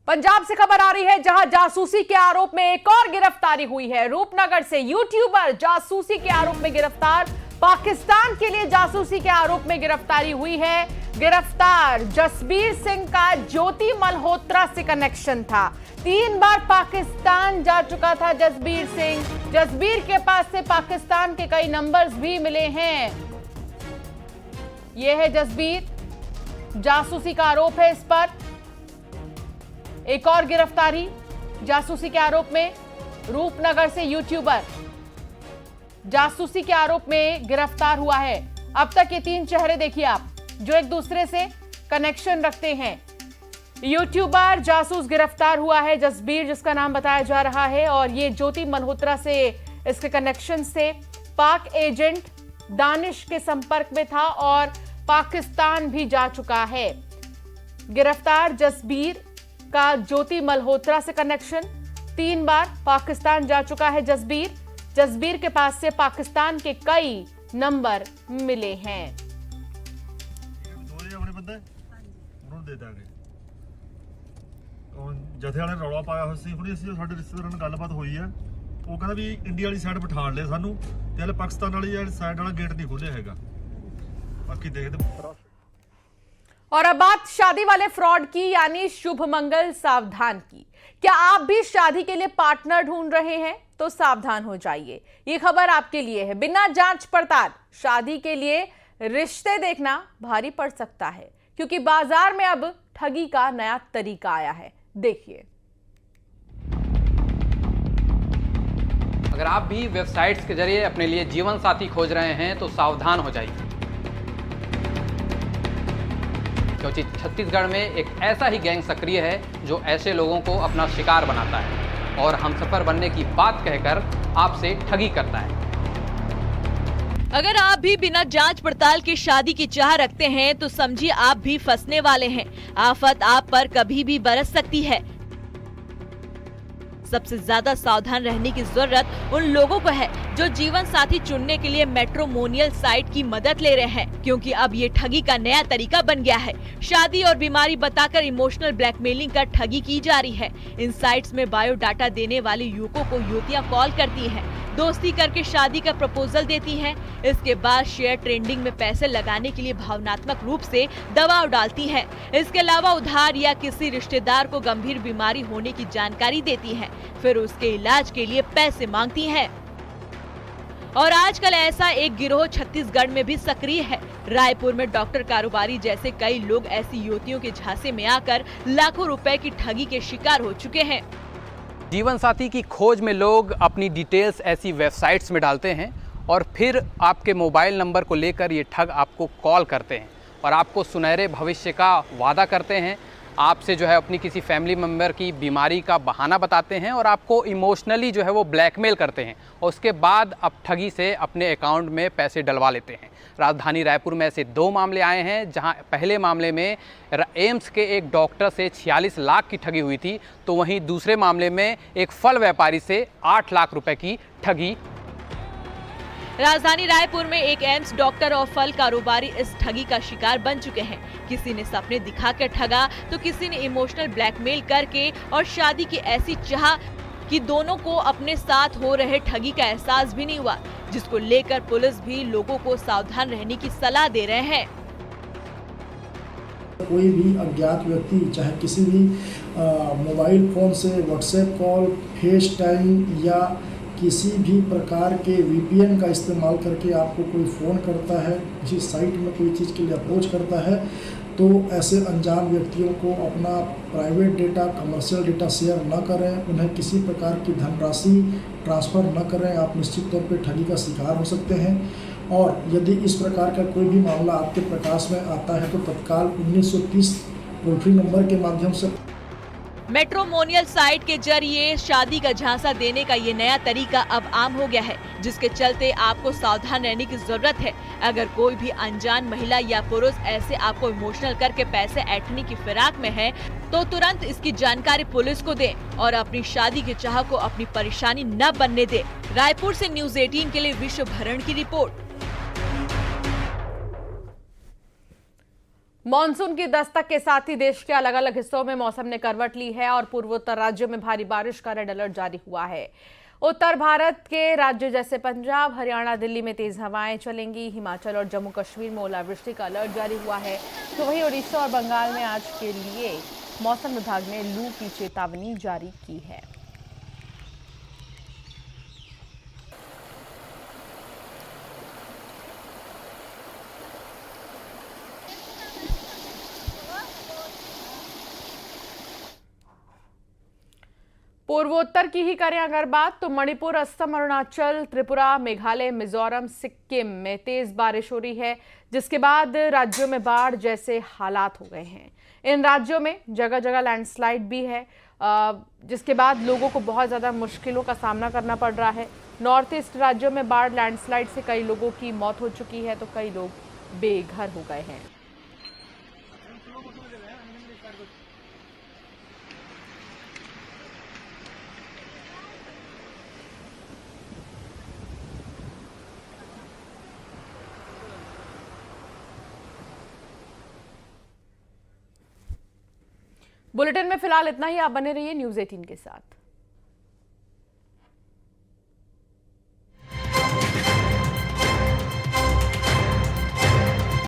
पंजाब से खबर आ रही है, जहां जासूसी के आरोप में एक और गिरफ्तारी हुई है। रूपनगर से यूट्यूबर जासूसी के आरोप में गिरफ्तार। पाकिस्तान के लिए जासूसी के आरोप में गिरफ्तारी हुई है। गिरफ्तार जसबीर सिंह का ज्योति मल्होत्रा से कनेक्शन था। 3 बार पाकिस्तान जा चुका था जसबीर सिंह। जसबीर के पास से पाकिस्तान के कई नंबर्स भी मिले हैं। यह है जसबीर, जासूसी का आरोप है इस पर। एक और गिरफ्तारी जासूसी के आरोप में। रूपनगर से यूट्यूबर जासूसी के आरोप में गिरफ्तार हुआ है। अब तक ये 3 चेहरे देखिए आप, जो एक दूसरे से कनेक्शन रखते हैं। यूट्यूबर जासूस गिरफ्तार हुआ है, जसबीर जिसका नाम बताया जा रहा है, और ये ज्योति मल्होत्रा से इसके कनेक्शन से पाक एजेंट दानिश के संपर्क में था और पाकिस्तान भी जा चुका है। गिरफ्तार जसबीर का ज्योति मल्होत्रा से कनेक्शन। 3 बार पाकिस्तान जा चुका है जसबीर। जसबीर के पास से पाकिस्तान के कई नंबर मिले हैं। ਜਥੇ ਵਾਲੇ ਰੌਲਾ ਪਾਇਆ ਹੋਇਆ ਸੀ, ਹੁਣੇ ਅਸੀਂ ਸਾਡੇ ਰਿਸ਼ਤੇਦਾਰਾਂ ਨਾਲ ਗੱਲਬਾਤ ਹੋਈ ਹੈ। ਉਹ ਕਹਿੰਦਾ ਵੀ ਇੰਡੀਆ ਵਾਲੀ ਸਾਈਡ ਬਿਠਾਣ ਲਿਆ ਸਾਨੂੰ, ਤੇ ਹਲੇ ਪਾਕਿਸਤਾਨ ਵਾਲੀ ਸਾਈਡ ਵਾਲਾ ਗੇਟ ਨਹੀਂ ਖੋਲਿਆ ਹੈਗਾ। ਬਾਕੀ ਦੇਖਦੇ। और अब बात शादी वाले फ्रॉड की, यानी शुभ मंगल सावधान की। क्या आप भी शादी के लिए पार्टनर ढूंढ रहे हैं? तो सावधान हो जाइए। ये खबर आपके लिए है। बिना जांच पड़ताल शादी के लिए रिश्ते देखना भारी पड़ सकता है, क्योंकि बाजार में अब ठगी का नया तरीका आया है। देखिए। अगर आप भी वेबसाइट्स के जरिए अपने लिए जीवन साथी खोज रहे हैं तो सावधान हो जाइए, क्योंकि छत्तीसगढ़ में एक ऐसा ही गैंग सक्रिय है जो ऐसे लोगों को अपना शिकार बनाता है और हमसफर बनने की बात कहकर आपसे ठगी करता है। अगर आप भी बिना जांच पड़ताल के शादी की चाह रखते हैं तो समझिए आप भी फंसने वाले हैं। आफत आप पर कभी भी बरस सकती है। सबसे ज्यादा सावधान रहने की जरूरत उन लोगों को है जो जीवन साथी चुनने के लिए मैट्रिमोनियल साइट की मदद ले रहे हैं, क्योंकि अब ये ठगी का नया तरीका बन गया है। शादी और बीमारी बताकर इमोशनल ब्लैकमेलिंग का ठगी की जा रही है। इन साइट्स में बायोडाटा देने वाले युवकों को युवतियां कॉल करती हैं, दोस्ती करके शादी का प्रपोजल देती हैं। इसके बाद शेयर ट्रेंडिंग में पैसे लगाने के लिए भावनात्मक रूप से दबाव डालती हैं। इसके अलावा उधार या किसी रिश्तेदार को गंभीर बीमारी होने की जानकारी देती हैं, फिर उसके इलाज के लिए पैसे मांगती हैं। और आजकल ऐसा एक गिरोह छत्तीसगढ़ में भी सक्रिय है। रायपुर में डॉक्टर कारोबारी जैसे कई लोग ऐसी युवतियों के झांसे में आकर लाखों रुपए की ठगी के शिकार हो चुके हैं। जीवन साथी की खोज में लोग अपनी डिटेल्स ऐसी वेबसाइट्स में डालते हैं और फिर आपके मोबाइल नंबर को लेकर ये ठग आपको कॉल करते हैं और आपको सुनहरे भविष्य का वादा करते हैं। आपसे जो है अपनी किसी फैमिली मेम्बर की बीमारी का बहाना बताते हैं और आपको इमोशनली जो है वो ब्लैकमेल करते हैं और उसके बाद अब ठगी से अपने अकाउंट में पैसे डलवा लेते हैं। राजधानी रायपुर में ऐसे 2 मामले आए हैं, जहां पहले मामले में एम्स के एक डॉक्टर से 46 लाख की ठगी हुई थी, तो वहीं दूसरे मामले में एक फल व्यापारी से 8 लाख रुपए की ठगी। राजधानी रायपुर में एक एम्स डॉक्टर और फल कारोबारी इस ठगी का शिकार बन चुके हैं। किसी ने सपने दिखाकर ठगा तो किसी ने इमोशनल ब्लैकमेल करके, और शादी की ऐसी चाह कि दोनों को अपने साथ हो रहे ठगी का एहसास भी नहीं हुआ, जिसको लेकर पुलिस भी लोगों को सावधान रहने की सलाह दे रहे हैं। कोई भी अज्ञात व्यक्ति चाहे किसी भी मोबाइल फोन से व्हाट्सएप कॉल, फेस टाइम या किसी भी प्रकार के VPN का इस्तेमाल करके आपको कोई फ़ोन करता है, किसी साइट में कोई चीज़ के लिए अप्रोच करता है, तो ऐसे अनजान व्यक्तियों को अपना private data, commercial data share न करें। उन्हें किसी प्रकार की धनराशि ट्रांसफ़र न करें। आप निश्चित तौर पर ठगी का शिकार हो सकते हैं। और यदि इस प्रकार का कोई भी मामला आपके प्रकाश में आता है तो तत्काल 1930 टोल फ्री नंबर के माध्यम से मैट्रिमोनियल साइट के जरिए शादी का झांसा देने का ये नया तरीका अब आम हो गया है, जिसके चलते आपको सावधान रहने की जरूरत है। अगर कोई भी अनजान महिला या पुरुष ऐसे आपको इमोशनल करके पैसे ऐंठने की फिराक में है, तो तुरंत इसकी जानकारी पुलिस को दें और अपनी शादी की चाह को अपनी परेशानी न बनने दें। रायपुर से न्यूज़ 18 के लिए विश्व भरण की रिपोर्ट। मॉनसून की दस्तक के साथ ही देश के अलग अलग हिस्सों में मौसम ने करवट ली है और पूर्वोत्तर राज्यों में भारी बारिश का रेड अलर्ट जारी हुआ है। उत्तर भारत के राज्य जैसे पंजाब, हरियाणा, दिल्ली में तेज हवाएं चलेंगी। हिमाचल और जम्मू कश्मीर में ओलावृष्टि का अलर्ट जारी हुआ है। तो वहीं उड़ीसा और बंगाल में आज के लिए मौसम विभाग ने लू की चेतावनी जारी की है। पूर्वोत्तर की ही करें अगर बात तो मणिपुर, असम, अरुणाचल, त्रिपुरा, मेघालय, मिजोरम, सिक्किम में तेज बारिश हो रही है, जिसके बाद राज्यों में बाढ़ जैसे हालात हो गए हैं। इन राज्यों में जगह जगह लैंडस्लाइड भी है, जिसके बाद लोगों को बहुत ज़्यादा मुश्किलों का सामना करना पड़ रहा है। नॉर्थ ईस्ट राज्यों में बाढ़ लैंडस्लाइड से कई लोगों की मौत हो चुकी है, तो कई लोग बेघर हो गए हैं। बुलेटिन में फिलहाल इतना ही। आप बने रहिए न्यूज़ 18 के साथ।